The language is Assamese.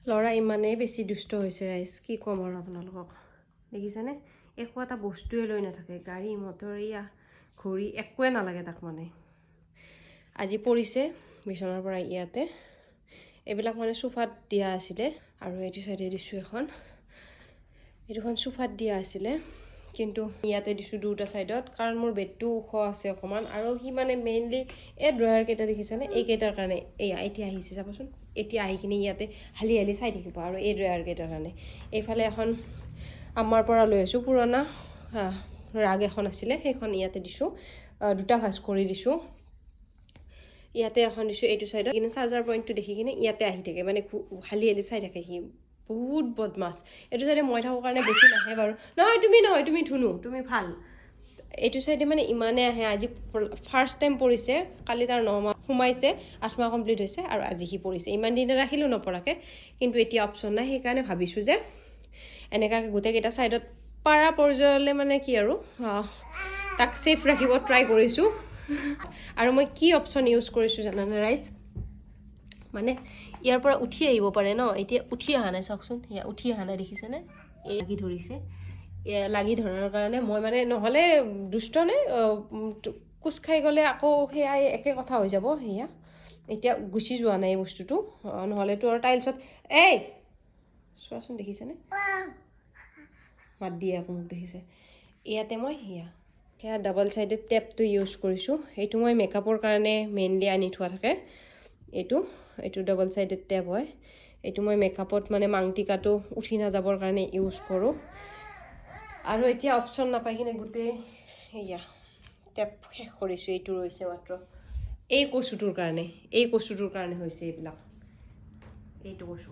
ল'ৰা ইমানেই বেছি দুষ্ট হৈছে ৰাইজ, কি ক'ম আৰু আপোনালোকক। দেখিছেনে, একো এটা বস্তুৱে লৈ নাথাকে, গাড়ী মটৰ এয়া ঘড়ী একোৱে নালাগে তাক মানে। আজি পৰিছে বিচনাৰ পৰা ইয়াতে, এইবিলাক মানে চোফাত দিয়া আছিলে, আৰু এইটো চাইডে দিছোঁ এখন, এইটোখন চোফাত দিয়া আছিলে, কিন্তু ইয়াতে দিছোঁ দুটা চাইডত, কাৰণ মোৰ বেডটো ওখ আছে অকণমান, আৰু সি মানে মেইনলি এই ড্ৰয়াৰ কেইটা দেখিছেনে, এইকেইটাৰ কাৰণে, এয়া এতিয়া আহিছে চাবচোন, এতিয়া আহি কিনে ইয়াতে হালি হালি চাই থাকিব, আৰু এই ড্ৰয়াৰ কেইটাৰ কাৰণে। এইফালে এখন আমাৰ পৰা লৈ আছোঁ, পুৰণা ৰাগ এখন আছিলে, সেইখন ইয়াতে দিছোঁ, দুটা ভাজ কৰি দিছোঁ। ইয়াতে এখন দিছোঁ এইটো চাইডত, কিন্তু চাৰ্জাৰ পইণ্টটো দেখি কিনে ইয়াতে আহি থাকে, মানে হালি হালি চাই থাকে সি, বহুত বদমাছ। এইটো চাইডে মই থাকোঁ কাৰণে বেছি নাহে বাৰু, নহয় তুমি ধুনু, তুমি ভাল। এইটো চাইডে মানে ইমানে আহে, আজি ফাৰ্ষ্ট টাইম পৰিছে, কালি তাৰ 9 মাহ সোমাইছে, 8 মাহ কমপ্লিট হৈছে, আৰু আজি সি পৰিছে। ইমান দিনে ৰাখিলোঁ নপৰাকৈ, কিন্তু এতিয়া অপশ্যন নাই, সেইকাৰণে ভাবিছোঁ যে এনেকুৱাকৈ গোটেইকেইটা চাইডত পাৰা পৰ্যায়লৈ মানে কি আৰু তাক ছেফ ৰাখিব ট্ৰাই কৰিছোঁ। আৰু মই কি অপশ্যন ইউজ কৰিছোঁ জানানে ৰাইজ, মানে ইয়াৰ পৰা উঠি আহিব পাৰে ন, এতিয়া উঠি অহা নাই, চাওকচোন সেয়া উঠি অহা নাই, দেখিছেনে, এই লাগি ধৰিছে, লাগি ধৰাৰ কাৰণে মই মানে, নহ'লে দুষ্ট নে কোচ খাই গ'লে আকৌ সেয়াই একে কথা হৈ যাব, সেয়া এতিয়া গুচি যোৱা নাই এই বস্তুটো, নহ'লেতো আৰু টাইলছত এই চোৱাচোন, দেখিছেনে মাত দিয়ে আকৌ মোক, দেখিছে। ইয়াতে মই সেয়া ডাবল চাইডেড টেপটো ইউজ কৰিছোঁ, এইটো মই মেকআপৰ কাৰণে মেইনলি আনি থোৱা থাকে, এইটো ডাবল চাইডেড টেপ হয়, এইটো মই মেকআপত মানে মাংটিকাটো উঠি নাযাবৰ কাৰণে ইউজ কৰোঁ। আৰু এতিয়া অপশ্যন নাপাই কিনে গোটেই সেয়া টেপ শেষ কৰিছোঁ, এইটো ৰৈছে মাত্ৰ, এই কচুটোৰ কাৰণে হৈছে এইবিলাক, এইটো কচু।